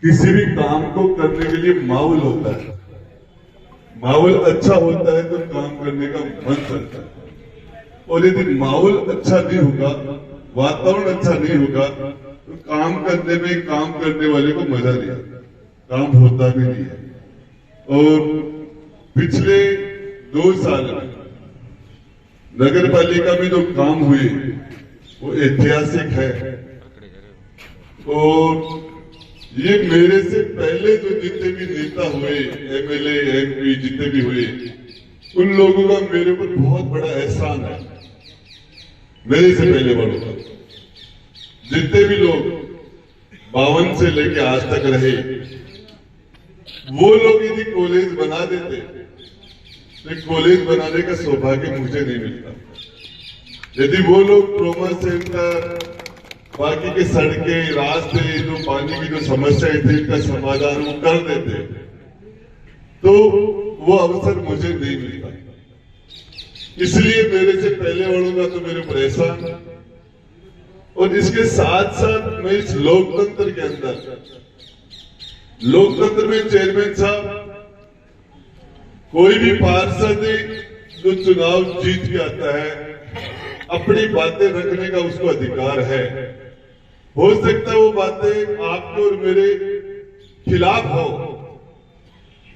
किसी भी काम को करने के लिए माहौल होता है। माहौल अच्छा होता है तो काम करने का मन करता है, और यदि माहौल अच्छा नहीं होगा, वातावरण अच्छा नहीं होगा, तो काम करने में काम करने वाले को मजा नहीं आता, काम होता भी नहीं है। और पिछले 2 साल में नगर पालिका में जो काम हुए वो ऐतिहासिक है। और ये मेरे से पहले जो जितने भी नेता हुए, एमएलए, एमपी जितने भी हुए, उन लोगों का मेरे ऊपर बहुत बड़ा एहसान है। मेरे से पहले वालों का जितने भी लोग 52 से लेके आज तक रहे, वो लोग यदि कॉलेज बना देते तो कॉलेज बनाने का सौभाग्य मुझे नहीं मिलता। यदि वो लोग ट्रॉमा सेंटर, बाकी के सड़कें, रास्ते, जो पानी की जो समस्याएं थी, इनका समाधान वो कर देते, तो वो अवसर मुझे नहीं मिलता। इसलिए मेरे से पहले वालों का तो मेरे ऊपर एहसान। और इसके साथ साथ मैं इस लोकतंत्र के अंदर, लोकतंत्र में चेयरमैन साहब, कोई भी पार्षद जो चुनाव जीत के आता है, अपनी बातें रखने का उसको अधिकार है। हो सकता है वो बातें आपको और मेरे खिलाफ हो,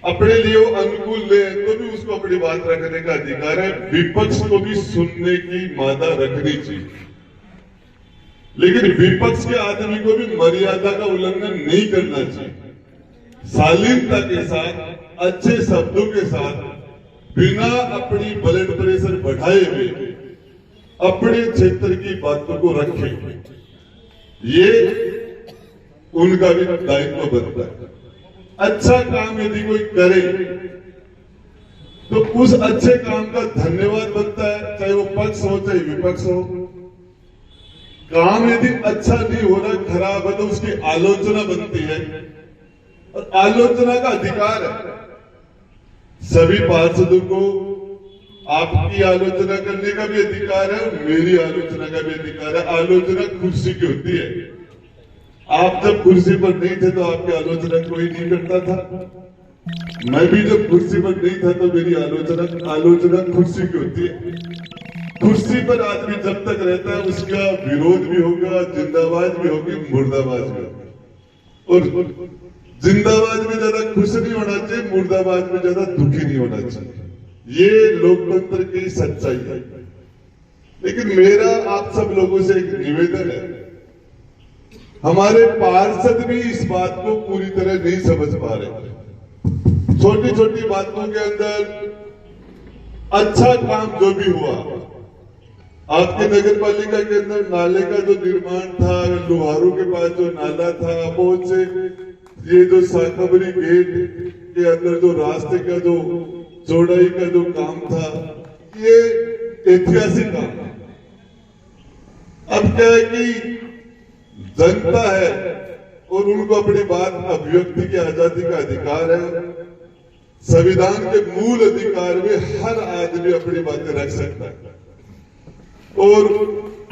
अपने लिए वो अनुकूल ले, तो भी उसको अपनी बात रखने का अधिकार है। विपक्ष को भी सुनने की मादा रखनी चाहिए, लेकिन विपक्ष के आदमी को भी मर्यादा का उल्लंघन नहीं करना चाहिए। शालीनता के साथ, अच्छे शब्दों के साथ, बिना अपनी ब्लड प्रेशर बढ़ाए हुए अपने क्षेत्र की बातों को रखें, ये उनका भी दायित्व बनता है। अच्छा काम यदि कोई करे तो उस अच्छे काम का धन्यवाद बनता है, चाहे वो पक्ष हो चाहे विपक्ष हो। काम यदि अच्छा नहीं हो रहा, खराब है, तो उसकी आलोचना बनती है, और आलोचना का अधिकार है सभी पार्षदों को। आपकी आलोचना करने का भी अधिकार है और मेरी आलोचना का भी अधिकार है। आलोचना कुर्सी की होती है। आप जब कुर्सी पर नहीं थे तो आपकी आलोचना कोई नहीं करता था। मैं भी जब कुर्सी पर नहीं था तो मेरी आलोचना कुर्सी की होती है। कुर्सी पर आदमी जब तक रहता है उसका विरोध भी होगा, जिंदाबाद भी होगी, मुर्दाबाद भी होगी। और जिंदाबाद में ज्यादा खुश नहीं होना चाहिए, मुर्दाबाद में ज्यादा दुखी नहीं होना चाहिए। ये लोकतंत्र की सच्चाई है। लेकिन मेरा आप सब लोगों से एक निवेदन है, हमारे पार्षद भी इस बात को पूरी तरह नहीं समझ पा रहे। छोटी छोटी बातों के अंदर अच्छा काम जो भी हुआ, आपके नगर पालिका के अंदर नाले का जो निर्माण था, लोहारों के पास जो नाला था, बहुत से ये जो साकबरी गेट के अंदर जो रास्ते का जो चौड़ाई का जो काम था, ये ऐतिहासिक काम है। अब क्या है कि जनता है और उनको अपनी बात अभिव्यक्ति की आजादी का अधिकार है। संविधान के मूल अधिकार में हर आदमी अपनी बातें रख सकता है और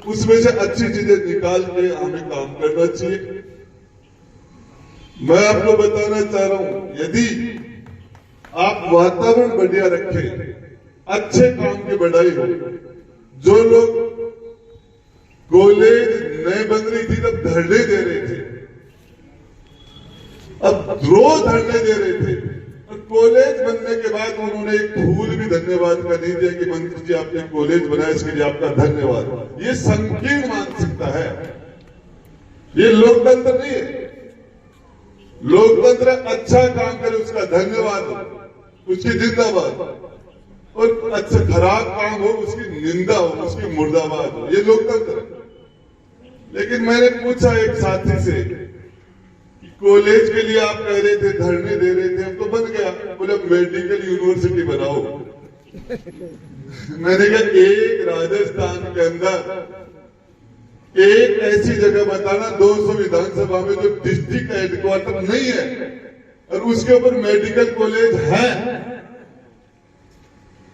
उसमें से अच्छी चीजें निकाल के हमें काम करना चाहिए। मैं आपको बताना चाह रहा हूं, यदि आप वातावरण बढ़िया रखें, अच्छे काम की बढ़ाई हो। जो लोग कॉलेज नए बन रही थी तब धरने दे रहे थे, अब रोज धरने दे रहे थे, और कॉलेज बनने के बाद उन्होंने एक फूल भी धन्यवाद का नहीं दिया कि मंत्री जी आपने कॉलेज बनाया, इसके लिए आपका धन्यवाद। ये संकीर्ण मानसिकता है, ये लोकतंत्र नहीं है। लोकतंत्र अच्छा काम करे उसका धन्यवाद हो, उसकी जिंदाबाद, और अच्छा खराब काम हो उसकी निंदा हो, उसकी मुर्दाबाद हो, ये लोकतंत्र है। लेकिन मैंने पूछा एक साथी से कि कॉलेज के लिए आप कह रहे थे, धरने दे रहे थे, हम तो बन गया। बोले मेडिकल यूनिवर्सिटी बनाओ। मैंने कहा एक राजस्थान के अंदर एक ऐसी जगह बताना 200 विधानसभा में जो डिस्ट्रिक्ट हेडक्वार्टर नहीं है और उसके ऊपर मेडिकल कॉलेज है।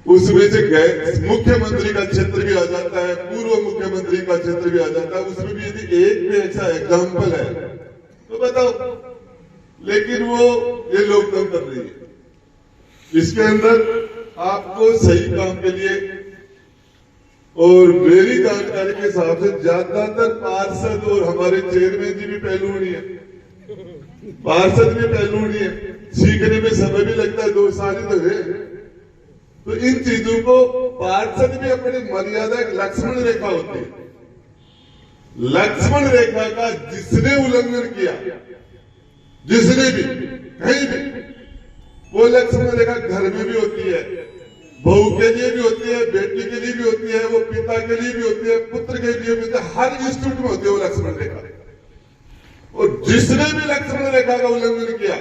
उसमें से मुख्यमंत्री का क्षेत्र भी आ जाता है, पूर्व मुख्यमंत्री का क्षेत्र भी आ जाता है। उसमें भी यदि एक भी ऐसा एग्जाम्पल है तो बताओ, लेकिन वो ये लोकतंत्र कर रही है। इसके अंदर आपको सही काम के लिए और मेरी जानकारी के हिसाब से ज्यादातर पार्षद और हमारे चेयरमैन जी भी पहलू नहीं है, पार्षद भी पहलू नहीं है, सीखने में समय भी लगता है, 2 साल ही तो है। तो इन चीजों को पार्षद भी अपनी मर्यादा एक लक्ष्मण रेखा होती है, लक्ष्मण रेखा का जिसने उल्लंघन किया, जिसने भी कहीं भी, वो लक्ष्मण रेखा घर में भी होती है, बहू के लिए भी होती है, बेटी के लिए भी होती है, वो पिता के लिए भी होती है, पुत्र के लिए भी होती है, हर इंस्टीट्यूट में होती है वो लक्ष्मण रेखा। और जिसने भी लक्ष्मण रेखा का उल्लंघन किया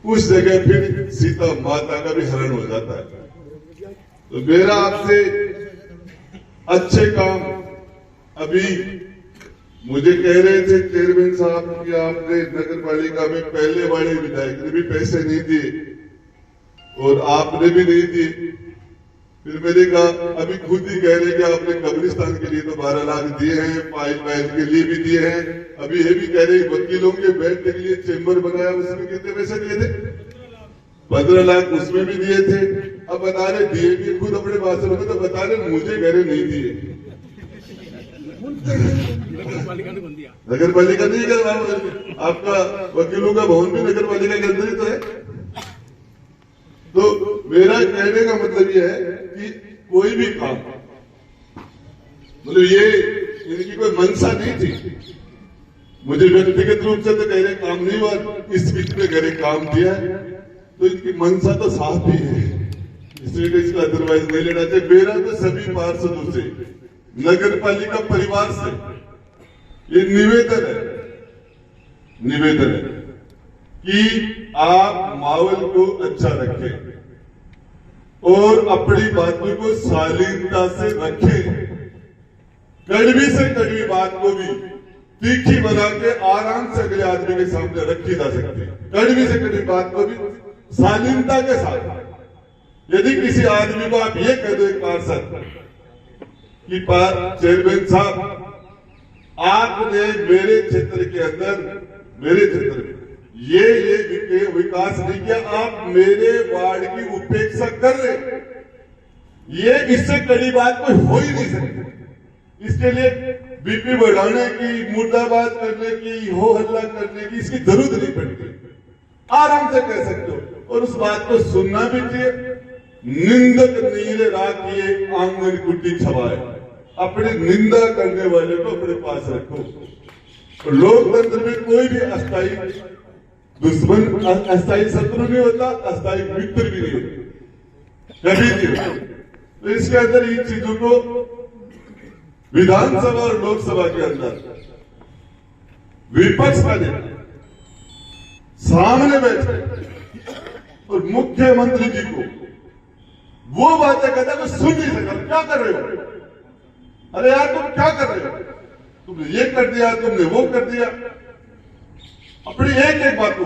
उस जगह फिर सीता माता का भी हरण हो जाता है। तो मेरा आपसे अच्छे काम, अभी मुझे कह रहे थे चेयरमैन साहब कि आपने नगर पालिका में पहले वाले विधायक ने भी पैसे नहीं दिए और आपने भी नहीं दिए। फिर मैंने कहा, अभी खुद ही कह रहे कि आपने कब्रिस्तान के लिए तो 12 लाख दिए हैं, पाइल वाइल के लिए भी दिए हैं, अभी ये भी कह रहे वकीलों के बैठने के लिए चेंबर बनाया, उसमें कितने पैसे दिए थे? 15 लाख उसमें भी दिए थे। अब बता रहे दिए भी, खुद अपने भाषण में तो बता रहे मुझे कह रहे नहीं दिए। नगर पालिका नहीं कर, आपका वकीलों का भवन भी नगर पालिका के अंदर ही तो है। तो मेरा कहने का मतलब यह है कि कोई भी काम, मतलब ये इनकी कोई मंशा नहीं थी, मुझे व्यक्तिगत रूप से तो कह रहे काम नहीं हुआ, इस बीच में कह रहे काम दिया, तो इनकी मंशा तो साफ ही है, इसलिए इसका अदरवाइज नहीं लेना चाहिए। मेरा तो सभी पार्षदों से, नगर पालिका परिवार से ये निवेदन है कि आप माहौल को अच्छा रखें और अपनी बातों को शालीनता से रखें। कड़वी से कड़वी बात को भी तीखी बना के आराम से अगले आदमी के सामने रखी जा सकती है। कड़वी से कड़वी बात को भी शालीनता के साथ। यदि किसी आदमी को आप ये कह दो, एक पार्षद कि चेयरमैन साहब आपने मेरे क्षेत्र के अंदर, मेरे क्षेत्र में ये विकास नहीं किया, आप मेरे वार्ड की उपेक्षा कर रहे, ये इससे कड़ी बात कोई हो ही नहीं सकती। इसके लिए बीपी बढ़ाने की, मुर्दाबाद करने की, हो हल्ला करने की इसकी जरूरत नहीं पड़ती, आराम से कह सकते हो। और उस बात को सुनना भी चाहिए। निंदक नीले राखिए आंगन कुटी छवाए, अपने निंदा करने वाले को अपने पास रखो। लोकतंत्र में कोई भी अस्थायी दुश्मन, अस्थायी शत्रु नहीं होता, अस्थायी मित्र भी नहीं होता, कभी नहीं होता। तो इसके अंदर इन चीजों को विधानसभा और लोकसभा के अंदर विपक्ष का नेता सामने बैठे और मुख्यमंत्री जी को वो बातें कहता है, मैं सुन नहीं सकता, क्या कर रहे हो? अरे यार तुम क्या कर रहे हो? तुमने ये कर दिया, तुमने वो कर दिया, अपनी एक एक बात को।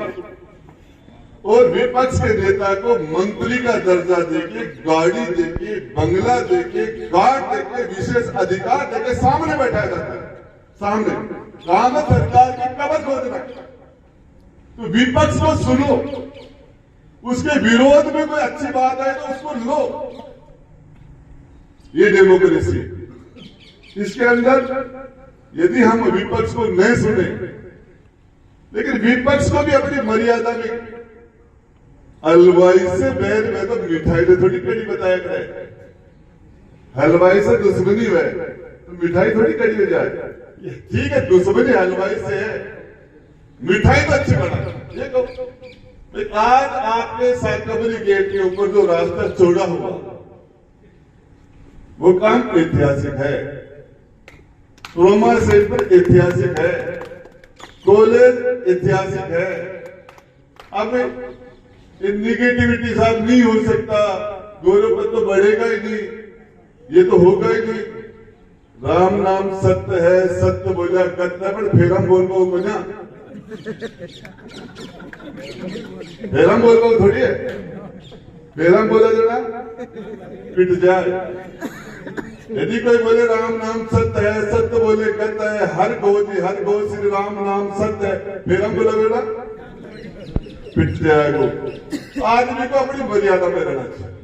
और विपक्ष के नेता को मंत्री का दर्जा देके, गाड़ी देके, बंगला देके, गार्ड देके, विशेष अधिकार देके सामने बैठाया जाता है। सामने काम है सरकार की कमर खोदना। तो विपक्ष को सुनो, उसके विरोध में कोई अच्छी बात है तो उसको लो, ये डेमोक्रेसी। इसके अंदर यदि हम विपक्ष को नहीं सुने, लेकिन विपक्ष को भी अपनी मर्यादा में, हलवाई से बैर में तो मिठाई ने थोड़ी कड़ी बताया करे, हलवाई से दुश्मनी है तो मिठाई थोड़ी कड़ी हो जाए। ठीक है, दुश्मनी हलवाई से है, मिठाई तो अच्छी बना। ये कहो आज आपके साकबरी गेट के ऊपर जो रास्ता चौड़ा हुआ वो काम ऐतिहासिक है, ट्रॉमा सेंटर ऐतिहासिक है, कॉलेज ऐतिहासिक है। अब निगेटिविटी साहब नहीं हो सकता, गौरव तो बढ़ेगा ही नहीं, ये तो होगा ही नहीं। राम नाम सत्य है, सत्य बोला करता है, पर फिर हम बोल पाओ बना, फिर हम बोल पाओ थोड़ी है, फिर हम बोला जरा पिट जाए। यदि कोई बोले राम नाम सत्य है, सत्य बोले कहता है, हर गो श्री राम नाम सत्य है, फिर हम बोला बेटा पिट जाएगा। आदमी को अपनी मर्यादा में रहना चाहिए,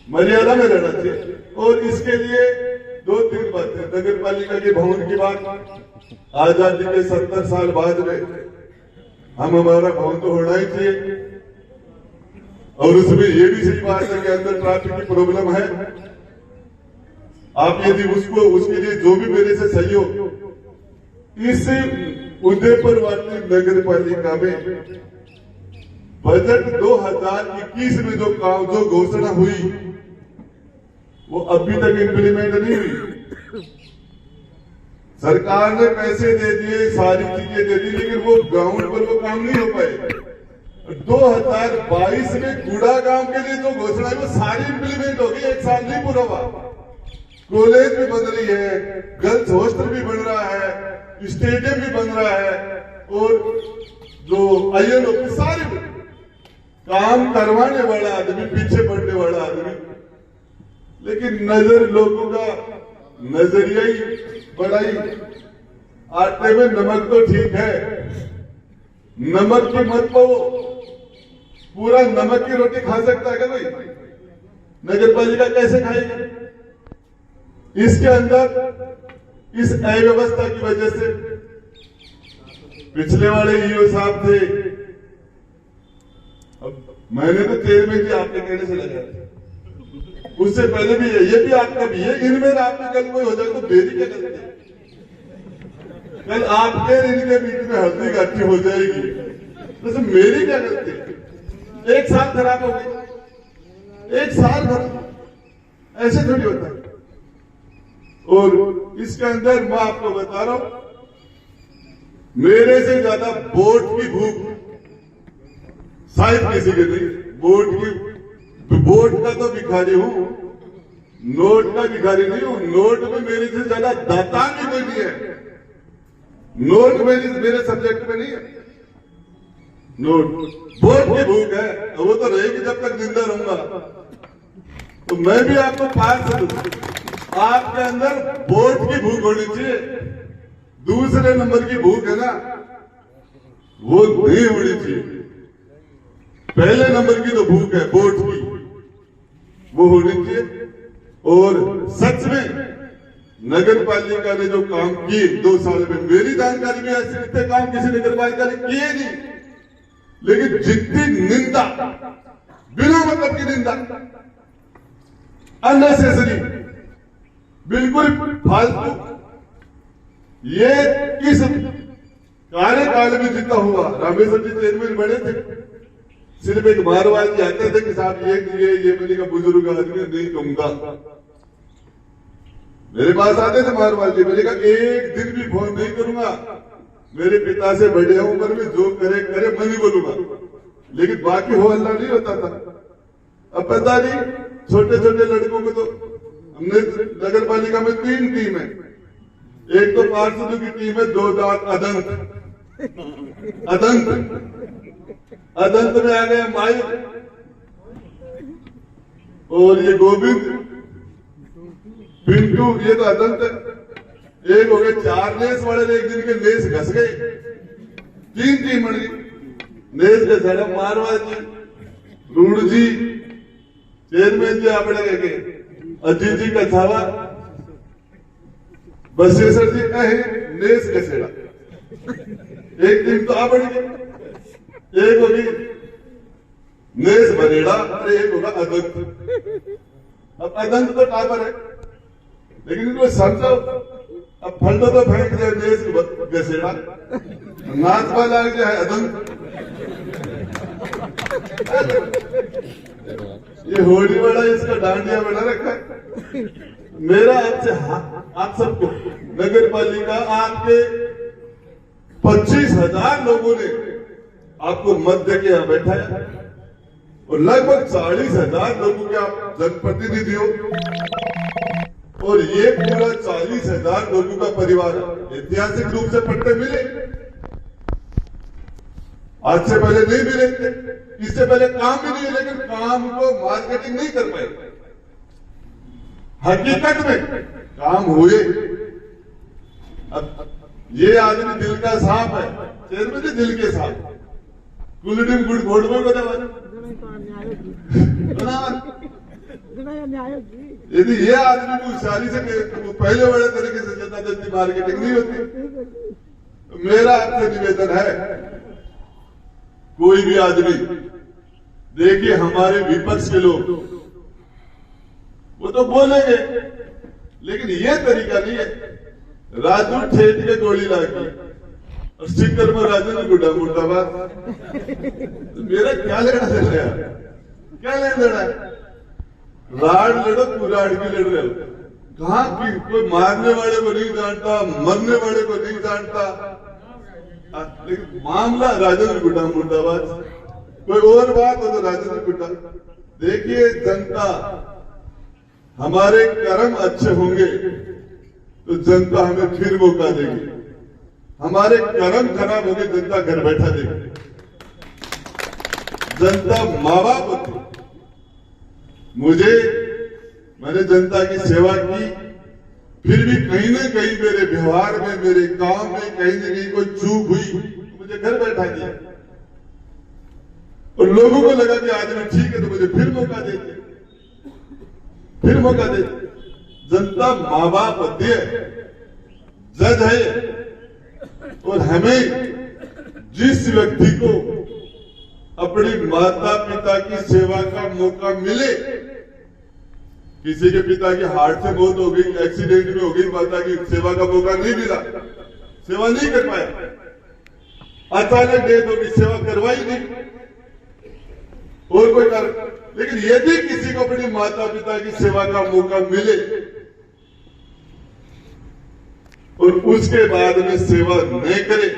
मर्यादा में रहना चाहिए। और इसके लिए 2-3 बातें, नगर पालिका के भवन की बात, आजादी के 70 साल बाद में हमारा भवन तो होना ही चाहिए। और उसमें ये भी सही बात है कि अंदर ट्रैफिक की प्रॉब्लम है। आप यदि उसके लिए जो भी मेरे से सहयोग, इस उदयपुर वाली नगर पालिका में बजट 2021 में जो घोषणा हुई वो अभी तक इम्प्लीमेंट नहीं हुई। सरकार ने पैसे दे दिए, सारी चीजें दे दी, लेकिन वो ग्राउंड पर वो काम नहीं हो पाए। 2022 में गुड़ा गांव के लिए जो घोषणा है वो सारी इम्प्लीमेंट होगी, 1 साल नहीं पूरा हुआ। कॉलेज भी बन रही है, गर्ल्स हॉस्टल भी बन रहा है, स्टेडियम भी बन रहा है, और जो आईएलओ के सारे काम करवाने वाला आदमी, पीछे बढ़ने वाला आदमी, लेकिन नजर लोगों का नजरिया ही बढ़ाई। आटे में नमक तो ठीक है, नमक की मत पाओ। पूरा नमक की रोटी खा सकता है क्या कोई? नगर पालिका कैसे खाएगी? इसके अंदर इस अव्यवस्था की वजह से पिछले वाले ईओ साहब थे, अब मैंने तो चेयरमैन जी आपके कहने से लगाया, उससे पहले भी ये भी आपका भी है। इनमें आपके कल कोई हो जाए तो मेरी क्या गलती है? कल आपके इनके बीच में हल्दी घाटी हो जाएगी तो मेरी क्या गलती है? 1 साल खराब हो गई, 1 साल खराब, ऐसे थोड़ी होता है। और इसके अंदर मैं आपको बता रहा हूं, मेरे से ज्यादा वोट की भूख शायद किसी के नहीं। वोट का तो भिखारी हूं, नोट का भिखारी नहीं हूं। नोट में मेरे से ज्यादा दाता भी कोई नहीं है। नोट मेरे सब्जेक्ट में नहीं है। नोट वोट की भूख है, वो तो रहेगी जब तक जिंदा रहूंगा। तो मैं भी आपको पार से दूं, आपके अंदर वोट की भूख होनी चाहिए। दूसरे नंबर की भूख है ना, वो नहीं होनी चाहिए। पहले नंबर की तो भूख है वोट की, वो होनी चाहिए। और सच में नगर पालिका ने जो काम किए 2 साल में, मेरी जानकारी में ऐसे इतने काम किसी नगर पालिका ने किए नहीं, लेकिन जितनी निंदा, बिना मतलब की निंदा, अननेसेसरी, बिल्कुल फालतू, ये किस कार्यकाल में जितना हुआ। रामेश्वर जी चेयरमैन बने थे, सिर्फ एक मारवाड़ी जी आते थे कि साहब ये मैंने कहा बुजुर्ग आदमी नहीं कहूंगा। मेरे पास आते थे मारवाड़ी जी, मैंने कहा एक दिन भी फोन नहीं करूंगा, मेरे पिता से बड़े उम्र में जो करे मैं नहीं बोलूंगा, लेकिन बाकी हो अल्लाह नहीं होता था। अब पता नहीं, छोटे छोटे लड़कों को तो हमने नगर पालिका में 3 टीम है। एक तो पार्षदों की टीम है, 2 दांत अदंत में आ गए माई और ये गोविंद, पिंटू, ये तो अदंत है। एक हो गए 4 नेस वाले, एक दिन के नेस घस गए, 3 टीम बन गई। नेस के सड़क मारवा जी, रूढ़ जी, चेयरमैन जी आपने के अजीत जी का छावा, बसेसर जी कहे नेस के सेड़ा। एक टीम तो आ बढ़ गई, एक होगी नेस बनेड़ा, अरे एक होगा अदंत। अब अदंत तो टापर है, लेकिन इनको समझो, अब फंडो तो फेंक जाए नेस गसेड़ा, नाचवा लग जाए अदंत। ये होली बड़ा इसका डांडिया बना रखा है। मेरा आपसे आप सबको नगर पालिका, आपके 25,000 लोगों ने आपको मत दे के यहां बैठाया और लगभग 40,000 लोगों के आप जनप्रतिनिधि हो, और ये पूरा 40,000 लोगों का परिवार ऐतिहासिक रूप से पट्टे मिले। आज से पहले नहीं मिले थे, इससे पहले काम भी नहीं, लेकिन काम को मार्केटिंग नहीं कर पाए। हकीकत में काम हुए। अब ये आदमी दिल का साफ है, चेयरमैन जी दिल के साफ, कुलडीम गुड फोड़ में को दे यदि ये आदमी को होशियारी से पहले बड़े तरीके से जनता जल्दी मार्केटिंग नहीं होती। मेरा आपसे निवेदन है, कोई भी आदमी देखिए, हमारे विपक्ष के लोग वो तो बोलेंगे, लेकिन ये तरीका नहीं है। राजू ठेठ के गोली लागी और सिक्कर में राजू ने गुड्डा मुर्दाबाद। तो मेरा क्या लेना देना है, क्या लेना देना है? राड लड़ो, कुराड़ की लड़ रहे हो। कहां की कोई मारने वाले को नहीं जानता, मरने वाले को नहीं जानता, लेकिन मामला राजेंद्र गुड्डा मुर्दाबाद। कोई और बात हो तो राजेंद्र गुड्डा। देखिए, जनता, हमारे कर्म अच्छे होंगे तो जनता हमें फिर मौका देगी। हमारे कर्म खराब होंगे, जनता घर बैठा देगी। जनता माँ बाप होती। मैंने जनता की सेवा की, फिर भी कहीं न कहीं मेरे व्यवहार में, मेरे काम में कहीं न कहीं कोई चूक हुई, मुझे घर बैठा दिया। और लोगों को लगा कि आदमी ठीक है तो मुझे फिर मौका देते, फिर मौका देते। जनता माँ बाप होती है, जज है। और हमें जिस व्यक्ति को अपने माता पिता की सेवा का मौका मिले, किसी के पिता की हार्ट से मौत हो गई, एक्सीडेंट में हो गई, माता की सेवा का मौका नहीं मिला, सेवा नहीं कर पाया, अचानक डेथ हो गई, सेवा करवाई नहीं, और कोई कारण। लेकिन यदि किसी को अपनी माता पिता की सेवा का मौका मिले और उसके बाद में सेवा नहीं करे,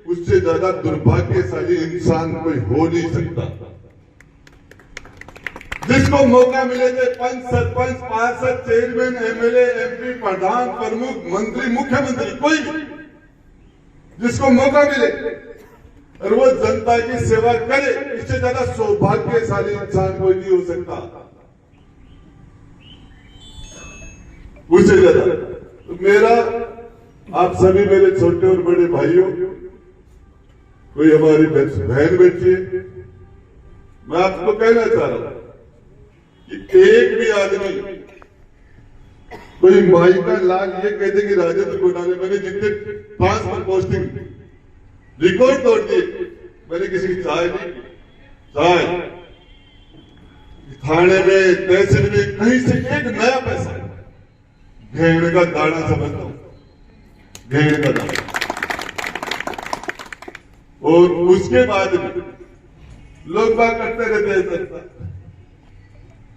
उससे ज्यादा दुर्भाग्यशाली इंसान कोई हो नहीं सकता। जिसको मौका मिले थे पंच, सरपंच, पार्षद, चेयरमैन, एमएलए, एमपी, प्रधान, प्रमुख, मंत्री, मुख्यमंत्री, कोई भी जिसको मौका मिले और वो जनता की सेवा करे, इससे ज्यादा सौभाग्यशाली इंसान कोई नहीं हो सकता। उससे ज्यादा तो मेरा, आप सभी मेरे छोटे और बड़े भाइयों, कोई हमारी बहन बैठी है, मैं आपको कहना चाह रहा हूं कि एक भी आदमी, कोई माई का लाल ये कहते कि राजेंद्र गुड्डा ने, मैंने जितने 5 पोस्टिंग रिकॉर्ड तोड़ दिए, मैंने किसी की चाय नहीं की। चाय थाने में, तहसील में, कहीं से एक नया पैसा भेड़ का दाना समझता हूं, भेड़ का दाना। और उसके बाद लोग बात करते रहते हैं,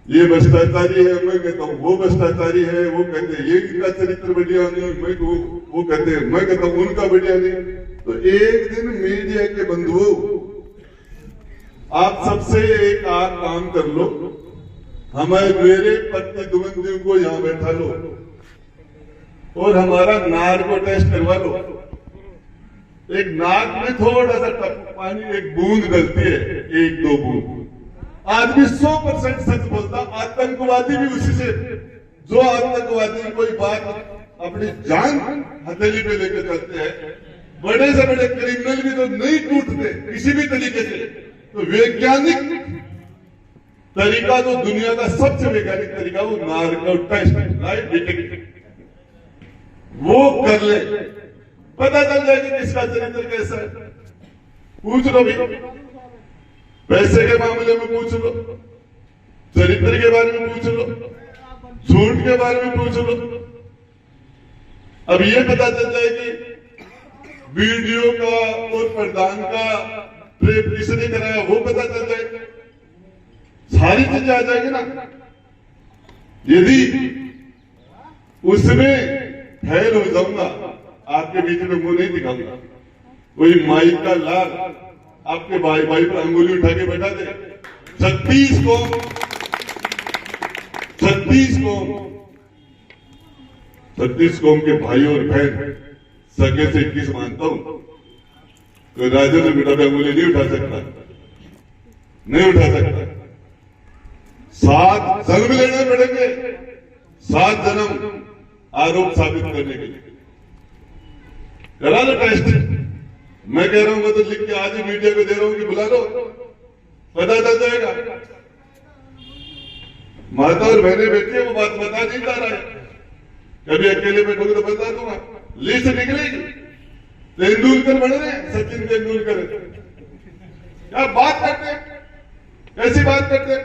ये भ्रष्टाचारी है, मैं कहता हूं वो भ्रष्टाचारी है, वो कहते हैं ये इनका चरित्र बढ़िया नहीं, वो कहते हैं, मैं कहता हूं उनका बढ़िया नहीं। तो एक दिन मीडिया के बंधुओं, आप सबसे एक काम कर लो, हमें मेरे प्रतिद्वंदियों को यहां बैठा लो और हमारा नार्को टेस्ट करवा लो। एक नाक में थोड़ा सा पानी, एक बूंद डलती है, 1-2 बूंद, आदमी 100% सच बोलता। आतंकवादी भी उसी से, जो आतंकवादी कोई बात अपनी जान हथेली पे लेकर चलते हैं, बड़े से बड़े क्रिमिनल भी तो नहीं टूटते किसी भी तरीके से। तो वैज्ञानिक तरीका, जो दुनिया का सबसे वैज्ञानिक तरीका, वो नार्को टेस्ट, लाइव डिटेक्शन, वो कर ले, पता चल जाएगा किसका चरित्र कैसा है। पूछ लो भी, पैसे के मामले में पूछ लो, चरित्र के बारे में पूछ लो, झूठ के बारे में पूछ लो। अब ये पता चल जाए कि वीडियो का और प्रधान का प्रेम किसने कराया, वो पता चल जाए, सारी चीजें आ जाएगी ना। यदि उसमें फेल हो जाऊंगा, आपके बीच में मुंह नहीं दिखाऊंगा, कोई माई का लाल आपके भाई पर अंगुली उठा के बैठा दे, 36 कौम के भाई और बहन सगे से 21 मानता हूं, तो राजेंद्र गुड्डा पे अंगुली नहीं उठा सकता, नहीं उठा सकता। 7 जन्म लेने पड़ेंगे, 7 जन्म आरोप साबित करने के लिए। करा लो टेस्ट, मैं कह रहा हूं, मैं तो लिख के आज ही मीडिया को दे रहा हूं कि बुला लो, पता चल जाएगा। माता और बहने बैठी है, वो बात बता नहीं पा रहा है। कभी अकेले बैठोगे तो बता दूंगा, लिस्ट निकलेगी। तेंदुलकर बन रहे हैं, सचिन तेंदुलकर। क्या बात करते हैं, कैसी बात करते हैं।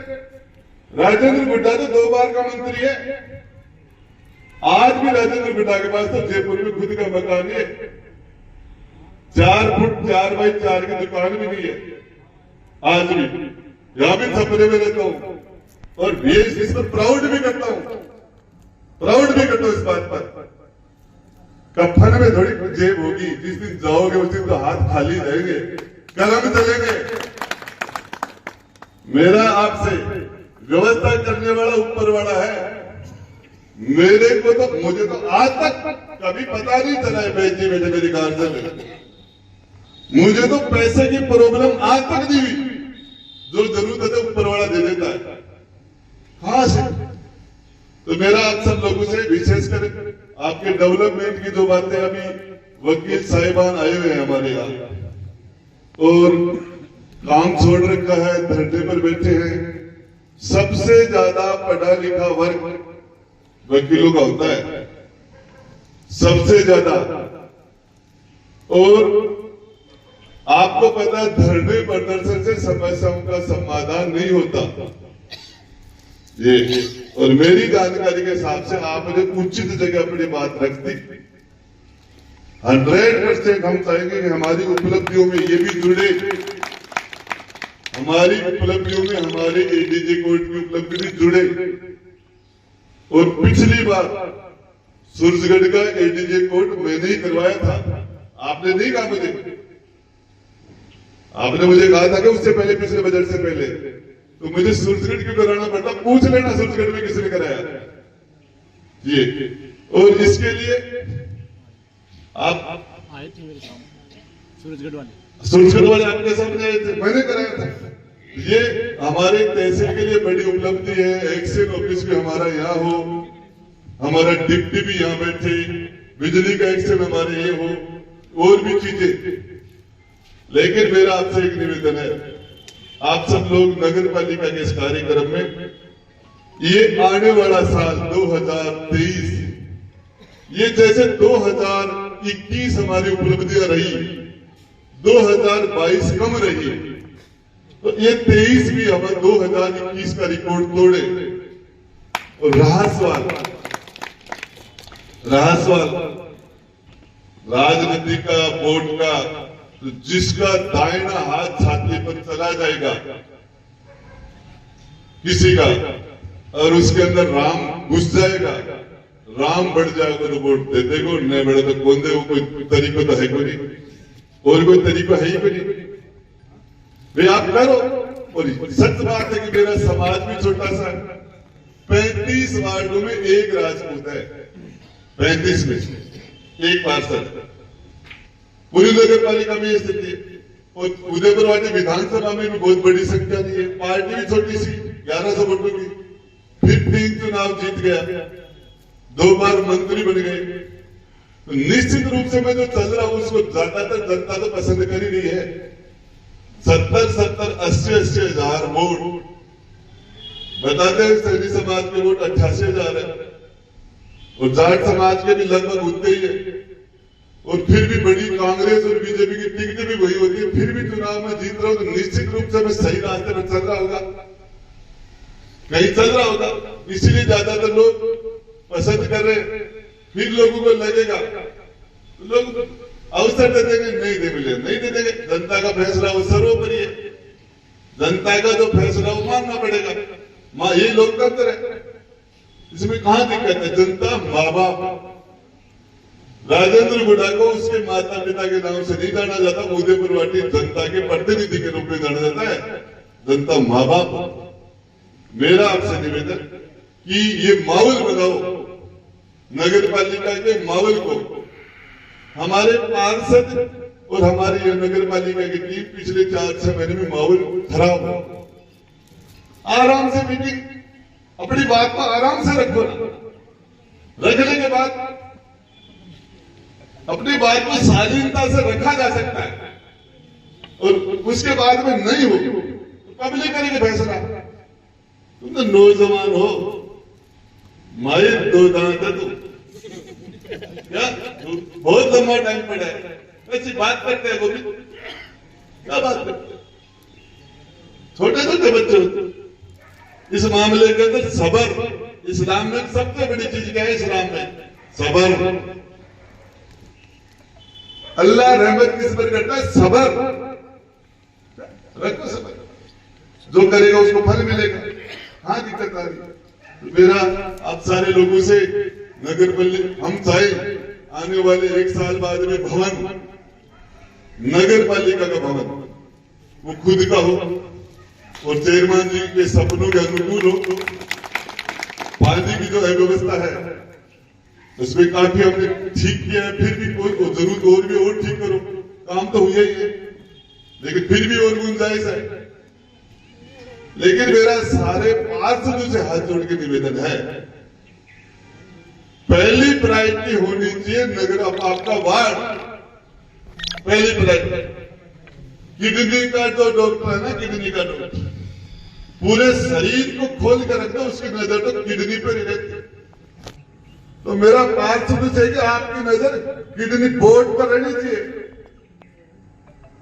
राजेंद्र गुड्डा तो 2 बार का मंत्री है। आज भी राजेंद्र गुड्डा के पास तो जयपुर में खुद का मकान है, 4 फुट 4 बाई 4 की दुकान भी नहीं है। आज भी यहां भी सपने में रहता हूं और ये इस पर प्राउड भी करता हूं, इस बात पर। कफन में थोड़ी जेब होगी, जिस दिन जाओगे उस दिन तो हाथ खाली रहेंगे, कलम चलेंगे। मेरा आपसे व्यवस्था करने वाला ऊपर वाला है। मुझे तो आज तक कभी पता नहीं चला है बेटी बेटे मेरी कार से। मुझे तो पैसे की प्रॉब्लम आज तक नहीं हुई। जो जरूरत है ऊपर वाला दे देता है। कहां से? तो मेरा आप सब लोगों से विशेषकर आपके डेवलपमेंट की जो बातें, अभी वकील साहिबान आए हुए हैं हमारे यहाँ और काम छोड़ रखा है, धरने पर बैठे हैं। सबसे ज्यादा पढ़ा लिखा वर्ग वकीलों का होता है, सबसे ज्यादा। और आपको पता है धरने प्रदर्शन से समस्याओं का समाधान नहीं होता ये। और मेरी जानकारी के हिसाब से आपने उचित जगह अपनी बात रख दी। 100% हम चाहेंगे कि हमारी उपलब्धियों में ये भी जुड़े, हमारी उपलब्धियों में हमारे एडीजे कोर्ट की उपलब्धि भी जुड़े। और पिछली बार सूरजगढ़ का एडीजे कोर्ट मैंने ही करवाया था, आपने नहीं कहा मुझे। आपने मुझे कहा था कि उससे पहले, पिछले बजट से पहले, तो मुझे सूरजगढ़ क्यों कराना पड़ता, पूछ लेना सूरजगढ़ में किसने कराया ये। और इसके लिए आप आए थे मेरे सामने, सूरजगढ़ वाले आपके सामने आए थे, मैंने कराया था। ये हमारे तहसील के लिए बड़ी उपलब्धि है। एक्शन ऑफिस भी हमारा यहाँ हो, हमारा डिप्टी भी यहाँ बैठे, बिजली का एक्शन हमारे ये हो, और भी चीजें। लेकिन मेरा आपसे एक निवेदन है, आप सब लोग नगर पालिका के इस कार्यक्रम में, ये आने वाला साल 2023, ये जैसे 2021 हमारी उपलब्धियां रही, 2022 कम रही, तो ये 23 भी हम 2021 का रिकॉर्ड तोड़े। और रहा सवाल राजनीति का, वोट का, तो जिसका दाहिना हाथ छाती पर चला जाएगा किसी का, और उसके अंदर राम घुस जाएगा, राम बढ़ जाएगा तो वोट दे देगा, नहीं बढ़े तो कौन दे। कोई तरीका तो है कोई नहीं, और कोई तरीका है ही कोई नहीं। भाई आप करो। और सच बात है कि मेरा समाज भी छोटा सा है, 35 वार्डों में एक राजपूत है, 35 में एक पार्षद। पूरी नगर पालिका में स्थिति है। और उदयपुर वाली विधानसभा में भी बहुत बड़ी संख्या नहीं है, पार्टी भी छोटी सी, 1100 वोटों की, फिर 3 चुनाव जीत गया, 2 बार मंत्री बन गए। तो निश्चित रूप से मैं जो चल रहा हूं उसको ज्यादातर जनता तो पसंद कर ही नहीं है। 70-70, 80-80 हजार वोट बताते हैं। सैनी समाज के वोट 88 हजार है, और जाट समाज के भी लगभग उतने ही है। और फिर भी बड़ी कांग्रेस और बीजेपी की टिकटें भी वही होती है, फिर भी चुनाव में जीत रहा हूं, तो निश्चित रूप से मैं सही रास्ते पर चल रहा होगा, कहीं चल रहा होगा। इसीलिए ज्यादातर लोग पसंद कर रहे हैं। फिर लोगों को लगेगा, लोग अवसर दे देंगे, नहीं दे मिले, नहीं दे देंगे। जनता का फैसला वो सर्वोपरि है, जनता का जो फैसला वो मानना पड़ेगा। ये लोकतंत्र है, इसमें कहां दिक्कत है। जनता माँ बाप, राजेंद्र गुड्डा को उसके माता पिता के नाम से नहीं जाना जाता, उदयपुर वाटी जनता के प्रतिनिधि के रूप में जाना जाता है, जनता माँ बाप। मेरा आपसे निवेदन कि ये माहौल बनाओ, नगर पालिका के माहौल को। हमारे पार्षद और हमारी नगर पालिका की टीम पिछले 4-6 महीने में माहौल खराब हो। आराम से मीटिंग, अपनी बात को आराम से रखो, रखने के बाद अपनी बात को शालीनता से रखा जा सकता है। और उसके बाद में नहीं हो तो पब्लिक करेगी फैसला। तुम तो नौजवान हो, माए 2 दांत है तुम, क्या बहुत लंबा टाइम पड़ा है, ऐसी बात करते हैं वो भी, क्या बात करते हैं? छोटे छोटे बच्चे होते। इस मामले के अंदर सबर, इस्लाम में सबसे बड़ी चीज क्या है? इस्लाम में सबर। अल्लाह रहमत किस पर करता है? सबर। रखो सबर, जो करेगा उसको फल मिलेगा। हाँ दिक्कत आ रही मेरा आप सारे लोगों से नगर पालिका, हम चाहे आने वाले 1 साल बाद में भवन, नगर पालिका का भवन वो खुद का हो और चेयरमैन जी के सपनों के अनुकूल हो। पानी की जो व्यवस्था है उसमें काफी हमने ठीक किया है, फिर भी कोई जरूरत और भी और ठीक करो, काम तो हुआ ही है, लेकिन फिर भी और गुंजाइश है। लेकिन मेरा सारे पार्षदों से हाथ जोड़ के निवेदन है, पहली प्रायोरिटी होनी चाहिए नगर आपका वार्ड, पहली प्रायोरिटी। किडनी का जो डॉक्टर है ना, किडनी का डॉक्टर पूरे शरीर को खोल कर रखता, उसकी नजर तो किडनी पर ही रहती। तो मेरा पार्षद से कि आपकी नजर किडनी बोर्ड पर रहनी चाहिए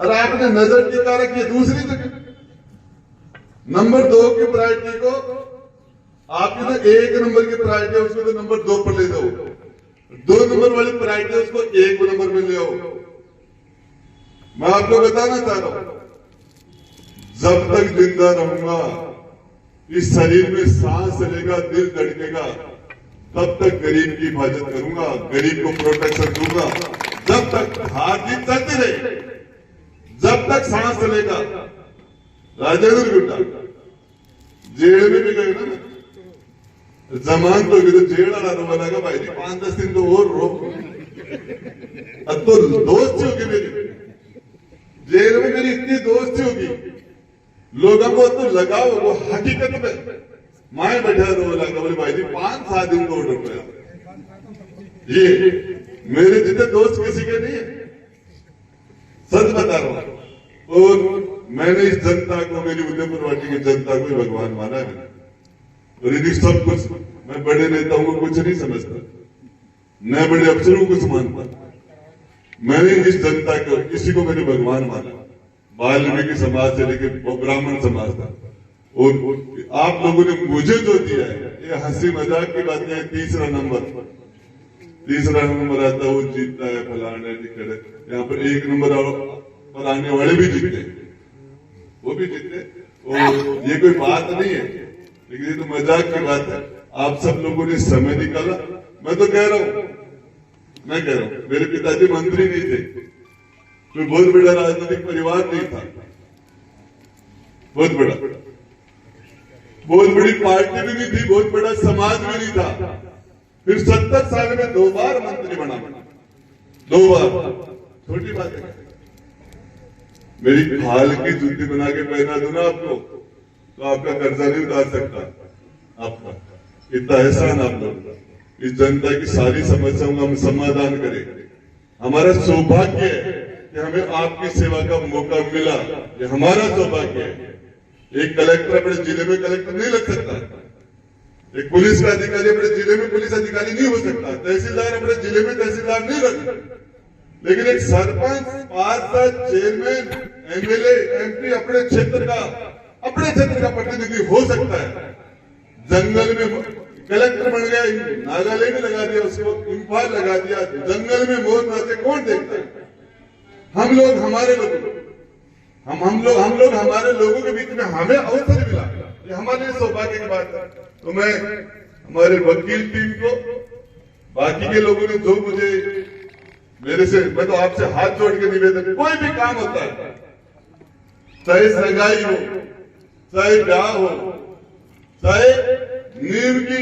और आपने नजर टिका रखी दूसरी जगह। नंबर 2 की प्रायोरिटी को आपकी तो 1 नंबर की प्रायोरिटी है, उसको तो नंबर 2 पर ले जाओ। 2 नंबर वाली प्रायोरिटी है, उसको 1 नंबर में ले आओ। मैं आपको बताना चाह रहा हूं, जब तक जिंदा रहूंगा, इस शरीर में सांस चलेगा, दिल धड़केगा, तब तक गरीब की हिफाजत करूंगा, गरीब को प्रोटेक्शन दूंगा। जब तक हार जीत चलती रहे, जब तक सांस चलेगा। राजेंद्र गुड्डा जेल में भी गए ना, जमान तो जेल वाला रोवा लगा भाई जी 5-10 दिन तो और रो। अब तो दोस्ती होगी मेरी, जेल में मेरी इतनी दोस्ती होगी, लोगों को तो लगाओ, वो हकीकत में माए बैठा रो लगा बोले भाई जी 5-7 दिन को ऑर्डर पे। ये मेरे जितने दोस्त किसी के नहीं है, सच बता रहा हूं। और मैंने इस जनता को, मेरी उदयपुर वाटी की जनता को भगवान माना है, और यदि सब कुछ मैं बड़े नेताओं को कुछ नहीं समझता, मैं बड़े अफसरों को मानता, मैंने इस जनता को, किसी को मैंने भगवान माना। वाल्मीकि समाज से लेकर ब्राह्मण समाज था, और आप लोगों ने मुझे जो दिया है, ये हंसी मजाक की बात है। तीसरा नंबर आता है, वो जीतता है, फलाना टिकट। यहाँ पर 1 नंबर पर आने वाले भी जीते, वो भी जीते। और ये कोई बात नहीं है, लेकिन ये तो मजाक की बात है। आप सब लोगों ने समय निकाला। मैं तो कह रहा हूं, मेरे पिताजी मंत्री नहीं थे, कोई बहुत बड़ा राजनीतिक परिवार नहीं था, बहुत बड़ी पार्टी भी नहीं थी, बहुत बड़ा समाज भी नहीं था। फिर 70 साल में 2 बार मंत्री बना, 2 बार। छोटी बात है, मेरी खाल की जूती बना के पहना दूं ना आपको, तो आपका कर्जा नहीं उतार सकता। आपका इतना एहसान आप लोग, इस जनता की सारी समस्याओं का हम समाधान करें। हमारा सौभाग्य है कि हमें आपकी सेवा का मौका मिला, ये हमारा सौभाग्य है। एक कलेक्टर अपने जिले में कलेक्टर नहीं लग सकता, एक पुलिस का अधिकारी अपने जिले में पुलिस अधिकारी नहीं हो सकता, तहसीलदार अपने जिले में तहसीलदार नहीं लग सकता, लेकिन एक सरपंच, पार्षद, चेयरमैन, एमएलए, एमपी अपने क्षेत्र का प्रतिनिधि हो सकता है। जंगल में कलेक्टर बन गया, नागालैंड लगा दिया, उसको इम्फाल लगा दिया, जंगल में मौत नाचे कौन देखता है? हम लोग हमारे लोगों के बीच में हमें अवसर मिला, ये हमारे लिए सौभाग्य की बात है। तो मैं हमारे वकील टीम को, बाकी के लोगों ने जो मुझे मैं तो आपसे हाथ जोड़ के निवेदन, कोई भी काम होता है, चाहे सगाई हो, चाहे ब्याह हो, चाहे नींव की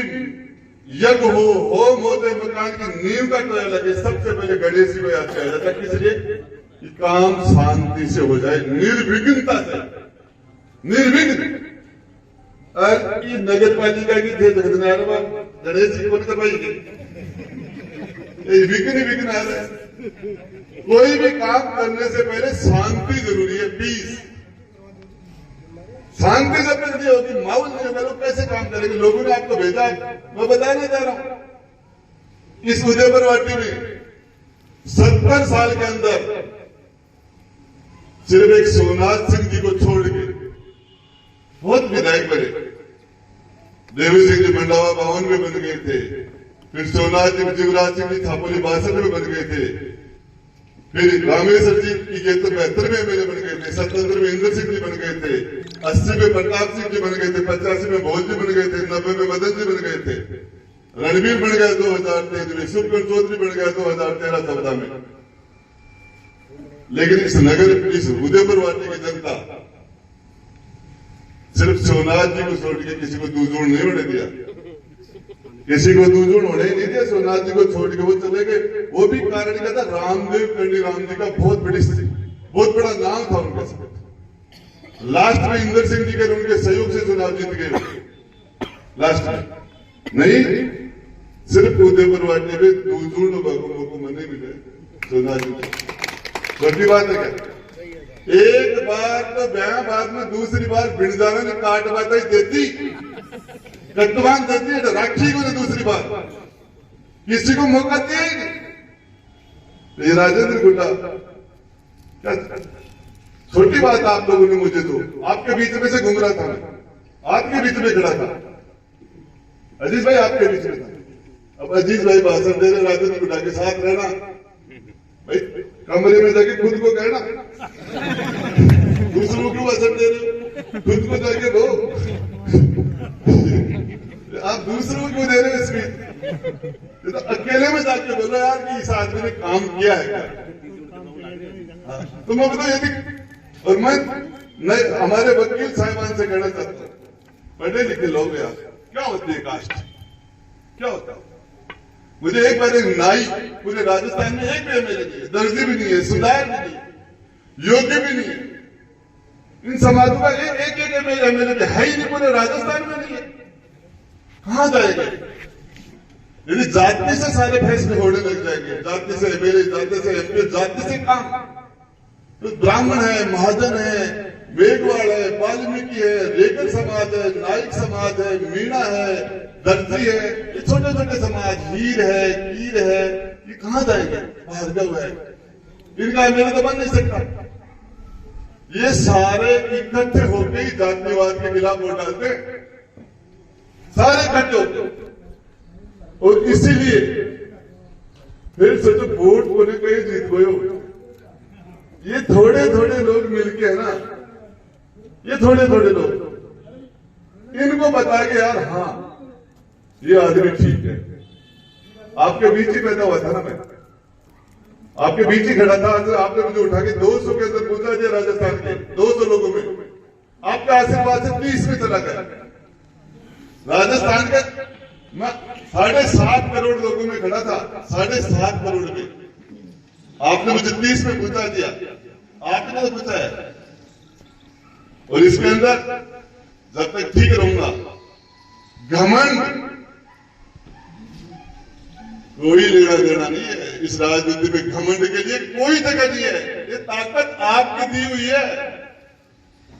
यज्ञ हो, होम होते मकान की नींव का ट्रायल लगे, सबसे पहले गणेश जी को याद किया जाता है। किस लिए? कि काम शांति से हो जाए, निर्विघ्नता से, निर्विघ्न। नगर पालिका की थे गणेश जी को करवाई, विघ्न आ रहा है। कोई भी काम करने से पहले शांति जरूरी है, पीस। शांति जब तक नहीं होगी, माहौल नहीं होगा, लोग कैसे काम करेंगे? लोगों ने आपको भेजा है, मैं बताने जा रहा हूं। इस उदयपुर वाटी में 70 साल के अंदर सिर्फ एक सोमनाथ सिंह जी को छोड़ के बहुत विधायक बने। देवी सिंह जी मंडावा 52 में बन गए थे, फिर सोमनाथ जी जीवराज सिंह जी थापोली 62 में बन गए थे, फिर रामेश्वर जी की 73 में एमएलए बन गए थे, 77 में इंद्र सिंह जी बन गए थे, 80 में प्रताप सिंह जी बन गए थे, 85 में भोज जी बन गए थे, 90 में मदन जी बन गए थे, रणवीर बन गया 2013 में, सुखविंदर चौधरी बन गया 2013-14 में। लेकिन इस नगर, इस उदयपुर वाटी की जनता सिर्फ सोमनाथ जी को छोड़ के किसी को दूजोड़ नहीं होने दिया, किसी को दूजोड़ होने ही नहीं दिया। सोमनाथ जी को छोड़ के वो चले गए। वो भी कारण क्या था? रामदेव कर्णी राम जी का बहुत बड़ा नाम था उनके साथ। लास्ट में इंद्र सिंह जी के उनके सहयोग से चुनाव जीत गए लास्ट में। नहीं, सिर्फ उदयपुर वाटी में दूजोड़ लोगों को मन नहीं मिले सोमनाथ जी। छोटी बात है क्या? एक बार तो ब्याह बाद में, दूसरी बार भिड़जाना ने काट बाताई देती, कटवान देती है, राखी को दूसरी बार किसी को मौका दिया ही नहीं। ये राजेंद्र गुड्डा क्या छोटी बात आप लोगों ने मुझे दो, आपके बीच में से घूम रहा था, मैं आपके बीच में खड़ा था, अजीज भाई आपके बीच में था। अब अजीज भाई भाषण दे रहे, राजेंद्र गुड्डा के साथ रहना भाई, कमरे में जाके खुद को कहना, दूसरों को भाषण दे रहे हो, खुद को जाके दो। आप दूसरों को दे रहे हो स्पीच, तो अकेले में जाके बोलो यार कि इस आदमी ने काम किया है क्या? तो मैं बताऊं यदि, और मैं हमारे वकील साहिबान से कहना चाहता हूं, पढ़े लिखे लोग यार, क्या होती है कास्ट, क्या होता है? मुझे एक बार एक नाई पूरे राजस्थान में एक भी एमएलए नहीं है, दर्जी भी नहीं है, सुधार भी नहीं है, योग्य भी नहीं है। इन समाजों का एक एमएलए है ही नहीं, पूरे राजस्थान में नहीं है। कहां जाएंगे? यदि जाति से सारे फैसले होने लग जाएंगे, जाति से एमएलए, जाति से एमपी, जाति से काम, तो ब्राह्मण है, महाजन है, मेघवाड़ है, वाल्मीकि है, रेगल समाज है, नाइक समाज है, मीणा है, दर्जी है, ये छोटे छोटे समाज, हीर है, कीर है, ये कहां जाएंगे? भार्गव है, इनका एमएलए तो बन नहीं सकता। ये सारे इकट्ठे होकर ही जातिवाद के खिलाफ वोट डालते हैं, सारे इकट्ठे होते। और इसीलिए फिर सोचो वोट कोने कहीं जीत गए हो, ये थोड़े थोड़े लोग मिलके है ना, ये थोड़े थोड़े लोग, इनको बता के यार हाँ ये आदमी ठीक है। आपके बीच ही पैदा हुआ था ना, मैं आपके बीच ही खड़ा था। आपने मुझे उठा के 200 के अंदर पहुंचा दिया, राजस्थान के 200 लोगों में, आपका आशीर्वाद से 30 में चला गया। राजस्थान के मैं 7.5 करोड़ लोगों में खड़ा था, 7.5 करोड़ में आपने मुझे 30 में पहुंचा दिया, आपने तो पूछा है। और इसके अंदर जब तक ठीक रहूंगा, घमंड कोई लेना देना नहीं है इस राजनीति में। घमंड के लिए कोई जगह नहीं है, ये ताकत आपकी दी हुई है।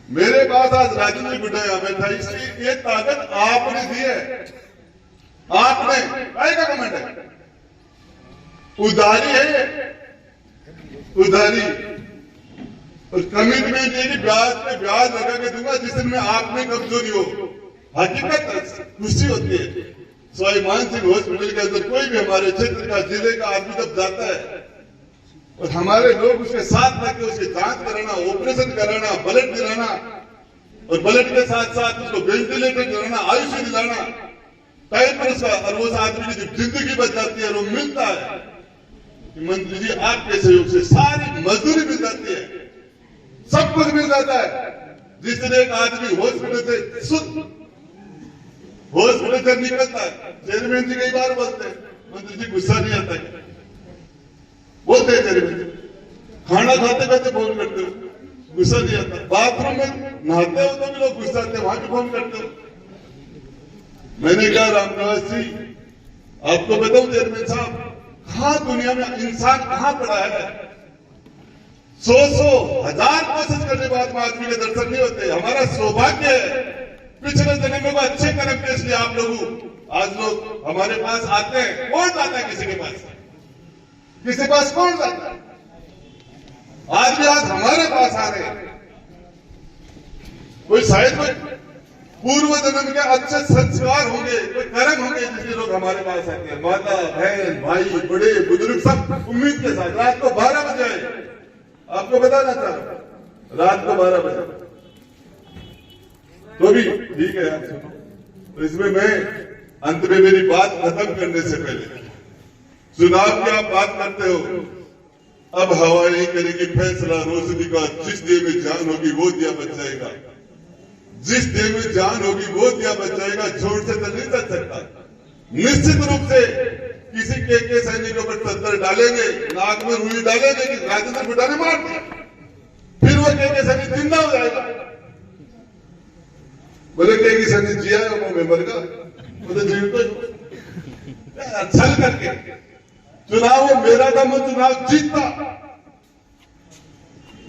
मेरे पास आज राजेंद्र गुड्डा यहाँ बैठा, इसलिए ये ताकत आपने दी है। आपने काय का घमंड है? उधारी है, उधारी। और कमिटमेंट ये कि ब्याज पे ब्याज लगा के दूंगा जिस दिन में आप में कमजोरी हो। हकीकत खुशी होती है। स्वामी मान सिंह हॉस्पिटल के अंदर कोई भी हमारे क्षेत्र का, जिले का आदमी जब जाता है और हमारे लोग उसके साथ रहकर उसकी जांच कराना, ऑपरेशन कराना, ब्लड दिलाना, और ब्लड के साथ साथ उसको वेंटिलेटर दिलाना, आयुष्य दिलाना, टाइम पर उसका, और उस आदमी की जब जिंदगी बच जाती है, वो मिलता है कि मंत्री जी आपके सहयोग से सारी मजदूरी मिल जाती है, सब कुछ मिल जाता है। जिस दिन एक आदमी हॉस्पिटल से निकलता है, चेयरमैन जी कई बार बोलते हैं, मंत्री जी गुस्सा नहीं आता है, बोलते हैं चेयरमैन जी, खाना खाते खाते फोन करते हो, गुस्सा नहीं आता। बाथरूम में नहाते हो तो भी लोग गुस्सा आते हैं, वहां भी फोन करते हो। मैंने कहा रामनिवास जी आपको बताऊं चेयरमैन साहब, कहां दुनिया में इंसान कहां पड़ा है? 100 हजार कोशिश करने के बाद आदमी के दर्शन नहीं होते। हमारा सौभाग्य है पिछले जन्म को अच्छे कर्म के इसलिए आप लोग आज लोग हमारे पास आते हैं। कौन जाता है किसी के पास? किसी पास कौन जाता है? आज भी आज हमारे पास आ रहे हैं। कोई शायद कोई पूर्व जन्म के अच्छे संस्कार होंगे, कोई कर्म होंगे जिसके लोग हमारे पास आते हैं। माता बहन भाई बड़े बुजुर्ग सब उम्मीद के साथ रात को 12 बजे आए। आपको बताना चाहूं रात को 12 बजे तो भी ठीक है आप सुनो। तो इसमें मैं अंत में मेरी बात खत्म करने से पहले चुनाव की आप बात करते हो, अब हवा यही करेगी फैसला रोशनी का। जिस देह में जान होगी वो दिया बच जाएगा, जिस देह में जान होगी वो दिया बच जाएगा। झूठ से तो नहीं बच सकता। निश्चित रूप से किसी के सैनिक के ऊपर पत्थर डालेंगे, नाक में रुई डालेंगे कि राजेंद्र गुड्डा ने मार दिया, फिर वो के सैनिक जिंदा हो जाएगा। बोले के सैनिक जिया है वो मेंबर का, बोले जीवते छल करके चुनाव मेरा था, मैं चुनाव जीतता।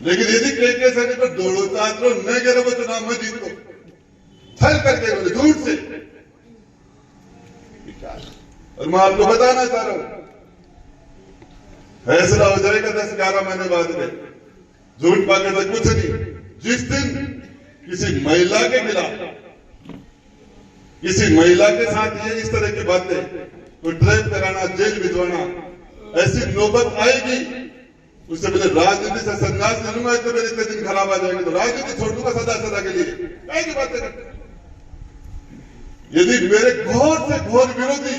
लेकिन यदि के सैनिक पर दौड़ो चाहते न गिरे वो चुनाव में जीतो, छल करके बोले झूठ से। और मैं आपको बताना चाह रहा हूं फैसला हो जाएगा 10-11 महीने बाद में। झूठ पाके तो कुछ नहीं। जिस दिन किसी महिला के खिलाफ, किसी महिला के साथ ये इस तरह की बातें, कोई ट्रेप कराना, जेल भिजवाना, ऐसी नौबत आएगी, उससे पहले राजनीति से संन्यास ले लूंगा। तो मेरे इतने दिन खराब आ जाएंगे तो राजनीति छोड़ दूंगा सदा के लिए। क्या की बातें करते? यदि मेरे घोर से घोर विरोधी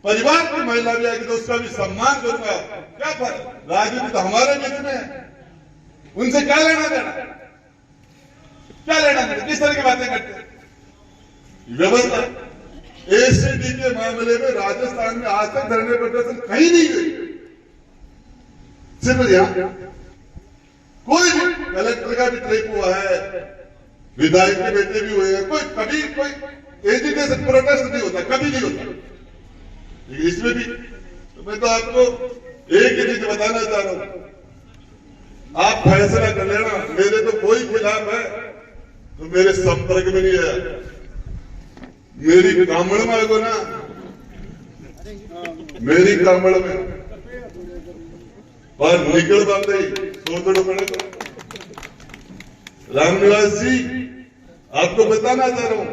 परिवार की महिला भी आएगी तो उसका भी सम्मान करूंगा। क्या फर्क? राजनीति तो हमारे बीच में है, उनसे क्या लेना देना? क्या लेना देना? किस तरह की बातें करते हैं? व्यवस्था एसीडी के मामले में राजस्थान में आज तक धरने प्रदर्शन कहीं नहीं हुई। सिर्फ यहां कोई भी कलेक्टर का भी ट्रेप हुआ है, विधायक के बेटे भी हुए हैं, कोई कभी कोई एजुकेशन प्रोटेस्ट नहीं होता, कभी नहीं होता। लेकिन इसमें भी तो मैं तो आपको एक ही चीज बताना चाह रहा हूं, आप फैसला कर लेना। मेरे तो कोई खिलाफ है तो मेरे संपर्क में नहीं है। मेरी कामड़ में आगो ना, मेरी कामड़ में और निकल पाते सोचो पड़े। रामनिवास जी आपको बताना चाह रहा हूं,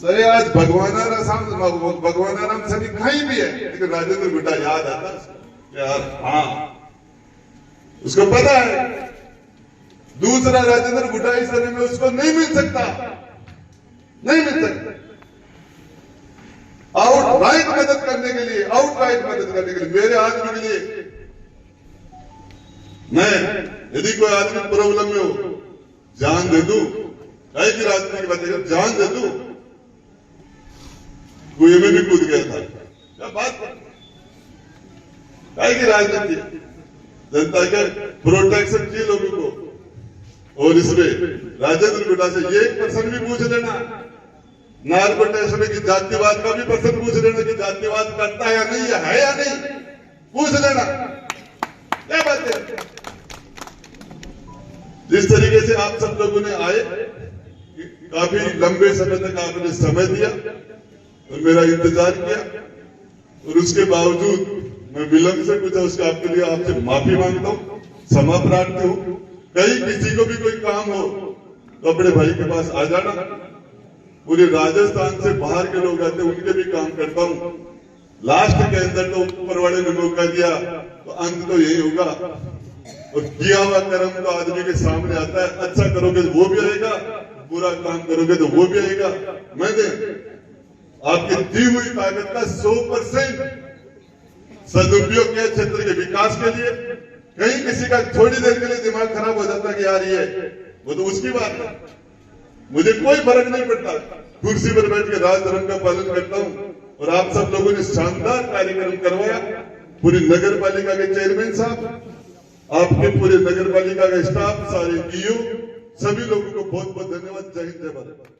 सर आज भगवानाराम सभी कहीं भी है, लेकिन राजेंद्र गुड्डा याद आता यार। हाँ उसको पता है दूसरा राजेंद्र गुड्डा इस समय में उसको नहीं मिल सकता, नहीं मिल सकता। आउटराइट मदद करने के लिए, आउटराइट मदद करने के लिए, मेरे आदमी के लिए मैं यदि कोई आदमी प्रॉब्लम में हो जान दे दूं, कई की राजनीति की बात जान दे दूं। कुएं में भी कूद गया था, क्या बात कई की राजनीति, जनता के प्रोटेक्शन की लोगों को। और इसमें राजेंद्र गुड्डा से ये प्रश्न भी पूछ लेना, नार्को टेस्ट में कि जातिवाद का भी प्रश्न पूछ लेना कि जातिवाद करता है या नहीं, है या नहीं, पूछ लेना। क्या बात है? जिस तरीके से आप सब लोगों ने आए, काफी लंबे समय तक आपने समय दिया और मेरा इंतजार किया, और उसके बावजूद मैं विलंब से पूछा, उसका आपके लिए आपसे माफी मांगता हूं, क्षमा प्रार्थी हूं। कहीं किसी को भी कोई काम हो तो अपने भाई के पास आ जाना। पूरे राजस्थान से बाहर के लोग आते हैं, उनके भी काम करता हूं। लास्ट के अंदर तो ऊपर वाले ने मौका दिया तो अंत तो यही होगा। और किया हुआ कर्म तो आदमी के सामने आता है। अच्छा करोगे तो वो भी आएगा, बुरा काम करोगे तो वो भी आएगा। मैंने आपकी दी हुई ताकत का 100% सदुपयोग किया क्षेत्र के विकास के लिए। कहीं किसी का थोड़ी देर के लिए दिमाग खराब हो जाता कि यार ये वो तो उसकी बात है, मुझे कोई फर्क नहीं पड़ता। कुर्सी पर बैठ के राज धर्म का पालन करता हूं। और आप सब लोगों ने शानदार कार्यक्रम करवाया। पूरी नगर पालिका के चेयरमैन साहब, आपके पूरे नगर पालिका का स्टाफ, सारे ईओ, सभी लोगों को बहुत बहुत धन्यवाद। जय हिंद, जय भारत।